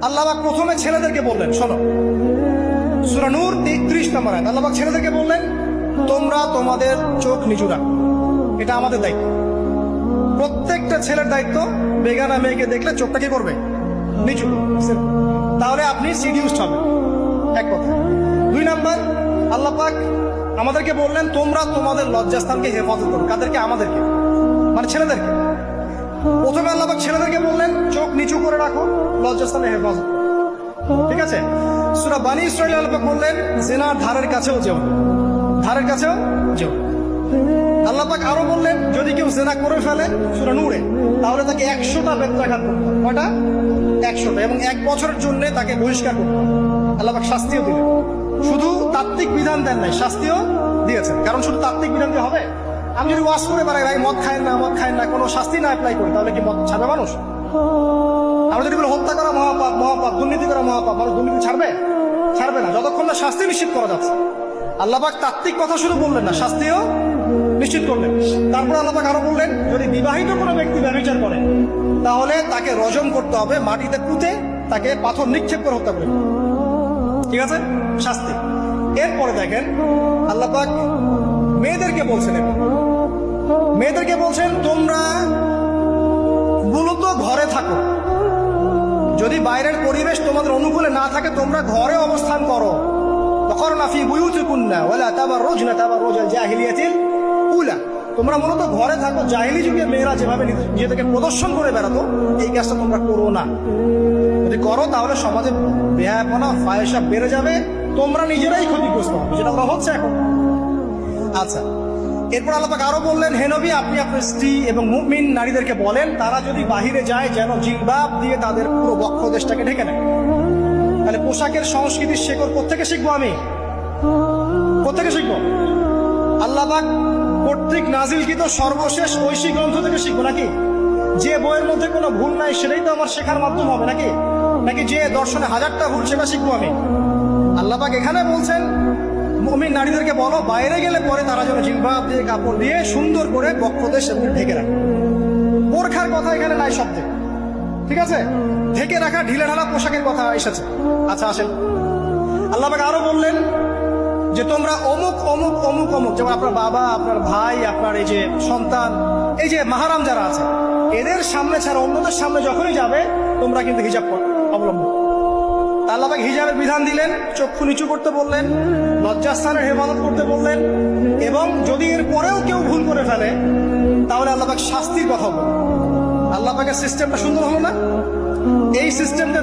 আল্লাহ পাক প্রথমে ছেলেদেরকে বললেন, শোনো সূরা নূর 33 নম্বর আয়াত। আল্লাহ পাক ছেলেদেরকে বললেন, তোমরা তোমাদের চোখ নিচু রাখো, এটা আমাদের দায়িত্ব। প্রত্যেকটা ছেলের দায়িত্ব বেগানা মেয়েকে দেখলে চোখটা কি করবে, নিচু। তাহলে আপনি সিডিউসড হবেন, এক কথা। 2 নাম্বার, আল্লাহ পাক আমাদেরকে বললেন, তোমরা তোমাদের লজ্জাস্থানকে হেফাজত করো। কাদেরকে? আমাদেরকে, মানে ছেলেদেরকে। প্রথমে আল্লাহ পাক ছেলেদেরকে বললেন, চোখ নিচু করে রাখো, লজ্জাস্থানে হেফাজত করো। ঠিক আছে? সূরা বানী ইসরাঈল আল্লাহ পাক বললেন, জিনার ধারের কাছেও যেও, ধারের কাছেও যেও। আল্লাহ পাক আরো বললেন, যদি কেউ জিনা করে ফেলে সূরা নূরে, তাহলে তাকে 100টা বেত্রাঘাত করতে হবে। কয়টা? 100টা, এবং 1 বছরের জন্য তাকে বহিষ্কার করতে হবে। আল্লাহ পাক শাস্তিও দিলেন, শুধু তাত্ত্বিক বিধান দেন নাই, শাস্তিও দিয়েছেন। কারণ শুধু তাত্ত্বিক বিধান দিয়ে হবে? আমি যদি ওয়াজ করে বেড়াই, ভাই মদ খায় না, মদ খায় না, কোনো শাস্তি না অ্যাপ্লাই করি, তাহলে কি মদ ছাড়বে মানুষ? আমরা যদি বলি হত্যা করা মহাপাপ, মহাপাপ, দুর্নীতি করা মহাপাপ, মানুষ দুর্নীতি ছাড়বে? ছাড়বে না, যতক্ষণ না শাস্তি নিশ্চিত করা যাচ্ছে। আল্লাহ পাক তাত্ত্বিক কথা শুধু বললেন না, শাস্তিও নিশ্চিত করলেন। তারপর আল্লাহ পাক আরো বললেন, যদি বিবাহিত কোনো ব্যক্তি ব্যভিচার করে, তাহলে তাকে রজম করতে হবে, মাটিতে পুঁতে তাকে পাথর নিক্ষেপ করে হত্যা করে। ঠিক আছে? শাস্তি। এরপরে দেখেন আল্লাহ পাক মেয়েদেরকে বলছেন, মেয়েদেরকে বলছেন, তোমরা মূলত ঘরে থাকো। যদি বাইরের পরিবেশ তোমাদের অনুকূলে না থাকে, তোমরা ঘরে অবস্থান করো। ওয়াকরনা ফি বুয়ুতিকুন্না ওয়ালা তাবাররুজনা তাবাররুজাল জাহিলিয়াতিল উলা। তোমরা মূলত ঘরে থাকো। জাহিলি যুগে মেয়েরা যেভাবে নিজেদেরকে প্রদর্শন করে বেড়াতো, এই কাজটা তোমরা করো না। যদি করো তাহলে সমাজে বেহায়াপনা, ফায়সা বেড়ে যাবে, তোমরা নিজেরাই ক্ষতিগ্রস্ত হবে, যেটা ওরা হচ্ছে এখন। আচ্ছা, এরপর আল্লাহ পাক আরো বললেন, হে নবী, আপনি আপনার স্ত্রী এবং মুমিন নারীদেরকে বলেন, তারা যদি বাহিরে যায় যেন জিলবাব দিয়ে তাদের পুরো বক্ষ দেশটাকে ঢেকে নেয়। তাহলে পোশাকের সংস্কৃতির শেকড় কোত্থেকে শিখবো? আমি কোত্থেকে শিখবো? আল্লাহ পাক কর্তৃক নাজিলকৃত সর্বশেষ ঐশী গ্রন্থ থেকে শিখবো নাকি? যে বইয়ের মধ্যে কোনো ভুল নাই সেটাই তো আমার শেখার মাধ্যম হবে নাকি? নাকি যে দর্শনে 1000টা ভুল সেটা শিখবো আমি? আল্লাহ পাক এখানে বলছেন, মুমিন নারীদেরকে বলো, বাইরে গেলে পরে তারা যেন জিলবাব দিয়ে, কাপড় দিয়ে সুন্দর করে বক্ষদেশ এবং ঢেকে রাখে। বোরখার কথা এখানে নাই শব্দে। ঠিক আছে? ঢেকে রাখা ঢিলে ঢালা পোশাকের কথা এসেছে। আচ্ছা, আসেন, আল্লাহ পাক আরো বললেন যে তোমরা অমুক অমুক অমুক অমুক, যেমন আপনার বাবা, আপনার ভাই, আপনার এই যে সন্তান, এই যে মাহারাম যারা আছে, এদের সামনে ছাড়া অন্যদের সামনে যখনই যাবে, তোমরা কিন্তু হিজাব অবলম্বন। আল্লাহ পাক হিজাবের বিধান দিলেন, চক্ষু নিচু করতে বললেন, লজ্জাস্থানের হেফাজত করতে বললেন, এবং যদি এর পরেও কেউ ভুল করে ফেলে তাহলে আল্লাহ পাক শাস্তির কথা বললেন। আল্লাহ পাকের সিস্টেমটা সুন্দর হলো না? এই সিস্টেমটা